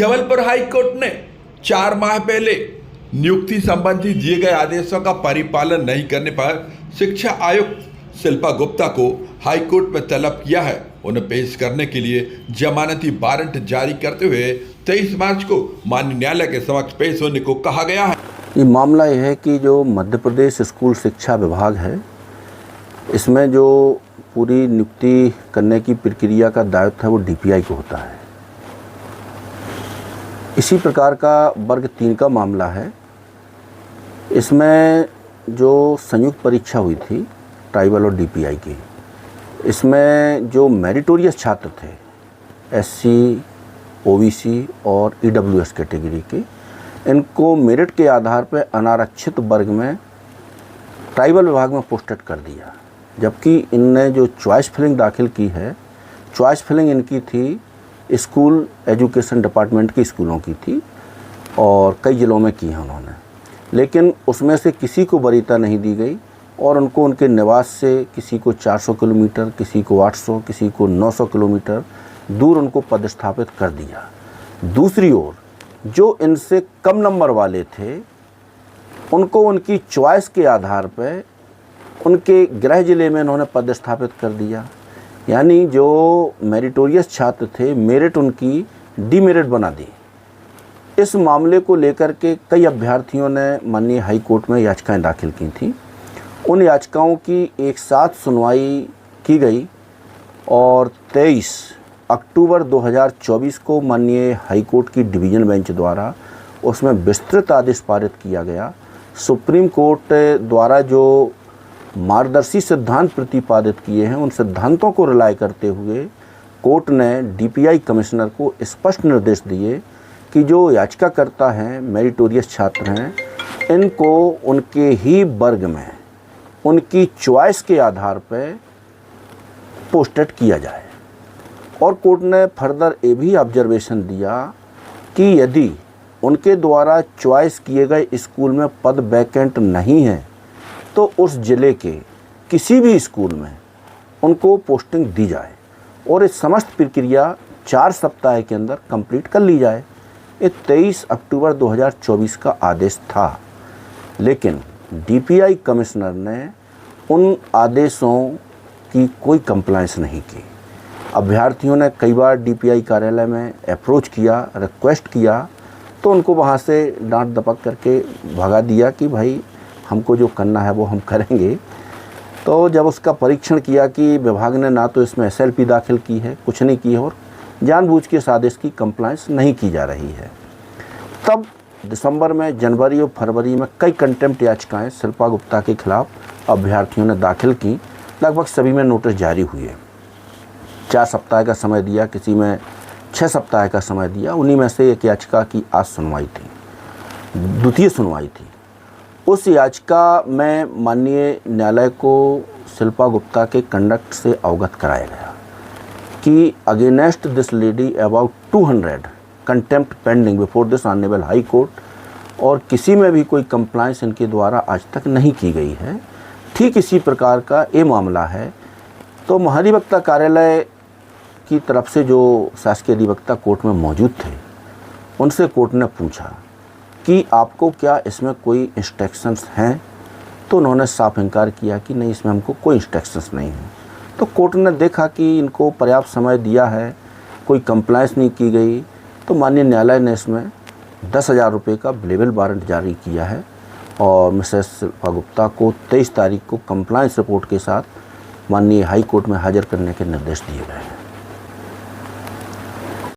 Jabalpur high court ने 4 माह पहले नियुक्ति संबंधी दिए गए आदेशों का परिपालन नहीं करने पर शिक्षा आयुक्त शिल्पा गुप्ता को हाई कोर्ट में तलब किया है। उन्हें पेश करने के लिए जमानती वारंट जारी करते हुए 23 मार्च को माननीय न्यायालय के समक्ष पेश होने को कहा गया है। ये मामला यह है कि जो मध्य प्रदेश स्कूल शिक्षा विभाग है, इसमें जो पूरी नियुक्ति करने की प्रक्रिया का दायित्व है वो डीपीआई को होता है। इसी प्रकार का वर्ग 3 का मामला है। इसमें जो संयुक्त परीक्षा हुई थी ट्राइबल और डीपीआई की, इसमें जो मेरिटोरियस छात्र थे एससी, ओबीसी और ईडब्ल्यूएस कैटेगरी के, इनको मेरिट के आधार पर अनारक्षित वर्ग में ट्राइबल विभाग में पोस्टेड कर दिया। जबकि इनने जो चॉइस फिलिंग दाखिल की है, चॉइस फिलिंग इनकी थी स्कूल एजुकेशन डिपार्टमेंट की स्कूलों की थी और कई ज़िलों में की है उन्होंने, लेकिन उसमें से किसी को वरीयता नहीं दी गई और उनको उनके निवास से किसी को 400 किलोमीटर, किसी को 800, किसी को 900 किलोमीटर दूर उनको पदस्थापित कर दिया। दूसरी ओर जो इनसे कम नंबर वाले थे उनको उनकी चॉइस के आधार पर उनके गृह जिले में इन्होंने पदस्थापित कर दिया। यानी जो मेरिटोरियस छात्र थे, मेरिट उनकी डीमेरिट बना दी। इस मामले को लेकर के कई अभ्यर्थियों ने माननीय हाई कोर्ट में याचिकाएं दाखिल की थी। उन याचिकाओं की एक साथ सुनवाई की गई और 23 अक्टूबर 2024 को माननीय हाई कोर्ट की डिवीज़न बेंच द्वारा उसमें विस्तृत आदेश पारित किया गया। सुप्रीम कोर्ट द्वारा जो मार्गदर्शी सिद्धांत प्रतिपादित किए हैं, उन सिद्धांतों को रिलाय करते हुए कोर्ट ने डीपीआई कमिश्नर को स्पष्ट निर्देश दिए कि जो याचिकाकर्ता हैं, मेरिटोरियस छात्र हैं, इनको उनके ही वर्ग में उनकी चॉइस के आधार पर पोस्टेड किया जाए। और कोर्ट ने फर्दर ये भी ऑब्जर्वेशन दिया कि यदि उनके द्वारा चॉइस किए गए स्कूल में पद वैकेंट नहीं है तो उस ज़िले के किसी भी स्कूल में उनको पोस्टिंग दी जाए और इस समस्त प्रक्रिया 4 सप्ताह के अंदर कंप्लीट कर ली जाए। ये 23 अक्टूबर 2024 का आदेश था, लेकिन डीपीआई कमिश्नर ने उन आदेशों की कोई कंप्लायंस नहीं की। अभ्यर्थियों ने कई बार डीपीआई कार्यालय में अप्रोच किया, रिक्वेस्ट किया, तो उनको वहाँ से डांट दपक करके भगा दिया कि भाई हमको जो करना है वो हम करेंगे। तो जब उसका परीक्षण किया कि विभाग ने ना तो इसमें एसएलपी दाखिल की है, कुछ नहीं की है और जानबूझ के इस आदेश की कंप्लायंस नहीं की जा रही है, तब दिसंबर में, जनवरी और फरवरी में कई कंटेम्प्ट याचिकाएं शिल्पा गुप्ता के खिलाफ अभ्यर्थियों ने दाखिल की। लगभग सभी में नोटिस जारी हुए। 4 सप्ताह का समय दिया, किसी में 6 सप्ताह का समय दिया। उन्हीं में से एक याचिका की आज सुनवाई थी, द्वितीय सुनवाई थी। उस याचिका में माननीय न्यायालय को शिल्पा गुप्ता के कंडक्ट से अवगत कराया गया कि against this lady about 200 contempt pending before this honourable high court, और किसी में भी कोई कंप्लायंस इनके द्वारा आज तक नहीं की गई है। ठीक इसी प्रकार का ये मामला है। तो महाधिवक्ता कार्यालय की तरफ से जो शासकीय अधिवक्ता कोर्ट में मौजूद थे, उनसे कोर्ट ने पूछा कि आपको क्या इसमें कोई इंस्ट्रक्शंस हैं, तो उन्होंने साफ इनकार किया कि नहीं, इसमें हमको कोई इंस्ट्रक्शंस नहीं है। तो कोर्ट ने देखा कि इनको पर्याप्त समय दिया है, कोई कंप्लायंस नहीं की गई, तो माननीय न्यायालय ने इसमें 10,000 रुपये का बेल वारंट जारी किया है और मिसेस शिल्पा गुप्ता को 23 तारीख को कंप्लायंस रिपोर्ट के साथ माननीय हाई कोर्ट में हाजिर करने के निर्देश दिए गए हैं।